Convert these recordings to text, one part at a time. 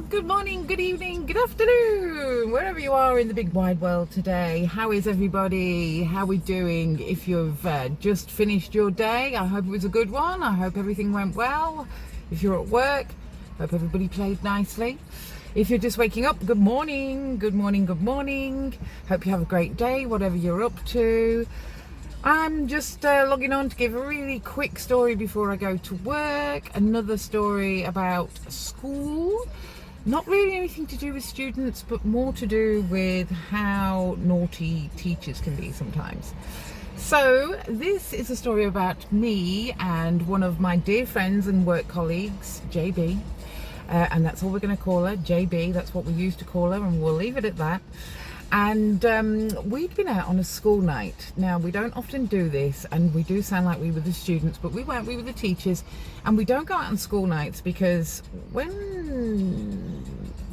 good morning, good evening, good afternoon, wherever you are in the big wide world today. How is everybody? How are we doing? If you've just finished your day, I hope it was a good one. I hope everything went well. If you're at work, hope everybody played nicely. If you're just waking up, good morning, good morning, good morning. Hope you have a great day, whatever you're up to. I'm just logging on to give a really quick story before I go to work. Another story about school. Not really anything to do with students, but more to do with how naughty teachers can be sometimes. So this is a story about me and one of my dear friends and work colleagues, JB. And that's all we're going to call her, JB. That's what we used to call her, and we'll leave it at that. And we'd been out on a school night. Now, we don't often do this, and we do sound like we were the students, but we weren't. We were the teachers, and we don't go out on school nights because when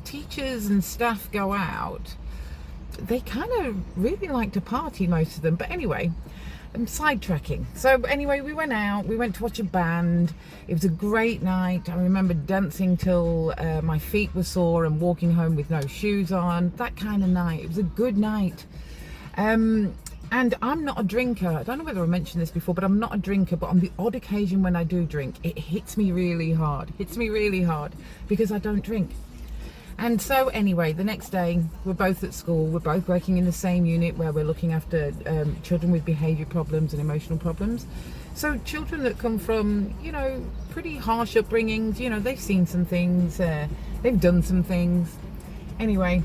teachers and staff go out, they kind of really like to party, most of them. But anyway, I'm sidetracking. So anyway, we went out, we went to watch a band. It was a great night. I remember dancing till my feet were sore and walking home with no shoes on, that kind of night. It was a good night. And I'm not a drinker. I don't know whether I mentioned this before, but I'm not a drinker. But on the odd occasion when I do drink, it hits me really hard. Because I don't drink. And so anyway, the next day, we're both at school. We're both working in the same unit where we're looking after children with behaviour problems and emotional problems. So children that come from, pretty harsh upbringings, they've seen some things, they've done some things. Anyway,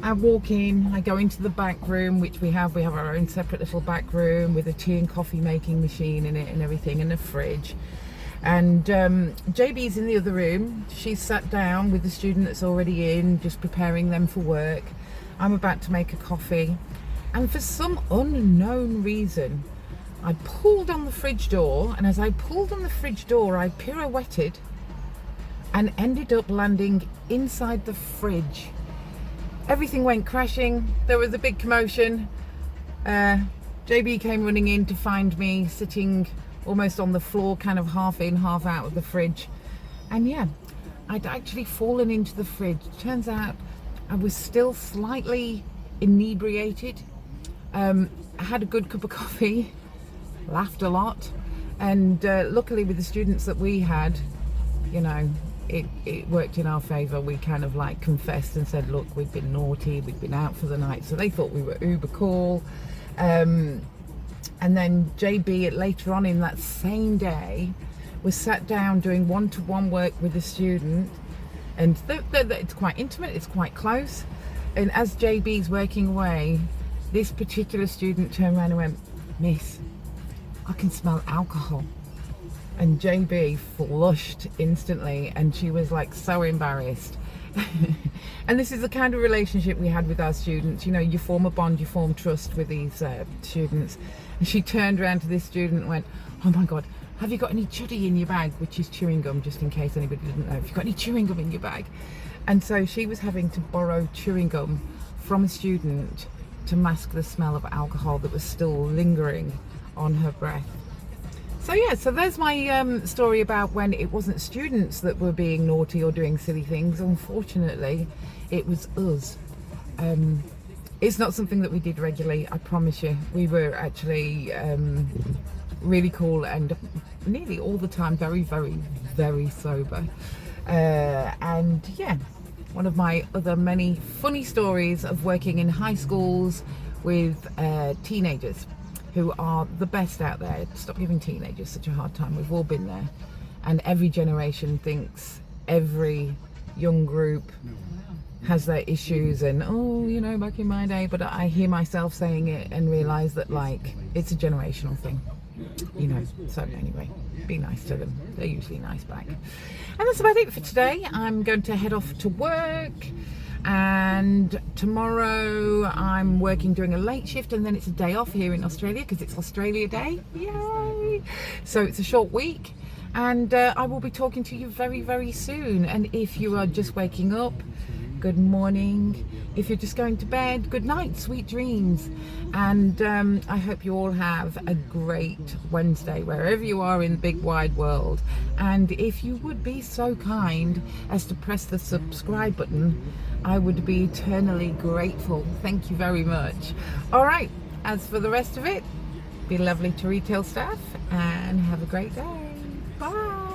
I walk in, I go into the back room, which we have our own separate little back room with a tea and coffee making machine in it and everything, and a fridge. And JB's in the other room. She's sat down with the student that's already in, just preparing them for work. I'm about to make a coffee, and for some unknown reason, I pulled on the fridge door, and as I pulled on the fridge door, I pirouetted and ended up landing inside the fridge. Everything went crashing. There was a big commotion. JB came running in to find me sitting almost on the floor, kind of half in, half out of the fridge. And yeah, I'd actually fallen into the fridge. Turns out I was still slightly inebriated. I had a good cup of coffee, laughed a lot, and luckily with the students that we had, it worked in our favour. We kind of like confessed and said, look, we've been naughty, we've been out for the night. So they thought we were uber cool. And then JB, later on in that same day, was sat down doing one-to-one work with a student, and it's quite intimate, it's quite close. And as JB's working away, this particular student turned around and went, "Miss, I can smell alcohol." And JB flushed instantly, and she was like so embarrassed. And this is the kind of relationship we had with our students. You form a bond, you form trust with these students. And she turned around to this student and went, "Oh my God, have you got any chuddy in your bag?" Which is chewing gum, just in case anybody didn't know. "Have you got any chewing gum in your bag?" And so she was having to borrow chewing gum from a student to mask the smell of alcohol that was still lingering on her breath. So yeah, so there's my story about when it wasn't students that were being naughty or doing silly things. Unfortunately, it was us. It's not something that we did regularly, I promise you. We were actually really cool and nearly all the time very, very, very sober. And yeah, one of my other many funny stories of working in high schools with teenagers, who are the best out there. Stop giving teenagers such a hard time. We've all been there. And every generation thinks every young group has their issues and, back in my day. But I hear myself saying it and realise that, it's a generational thing. So anyway, be nice to them. They're usually nice back. And that's about it for today. I'm going to head off to work. And tomorrow I'm working doing a late shift, and then it's a day off here in Australia because it's Australia Day. Yay! So it's a short week, and I will be talking to you very, very soon. And if you are just waking up, good morning. If you're just going to bed, good night, sweet dreams. And I hope you all have a great Wednesday wherever you are in the big wide world. And if you would be so kind as to press the subscribe button, I would be eternally grateful. Thank you very much. All right, as for the rest of it, be lovely to retail staff and have a great day. Bye.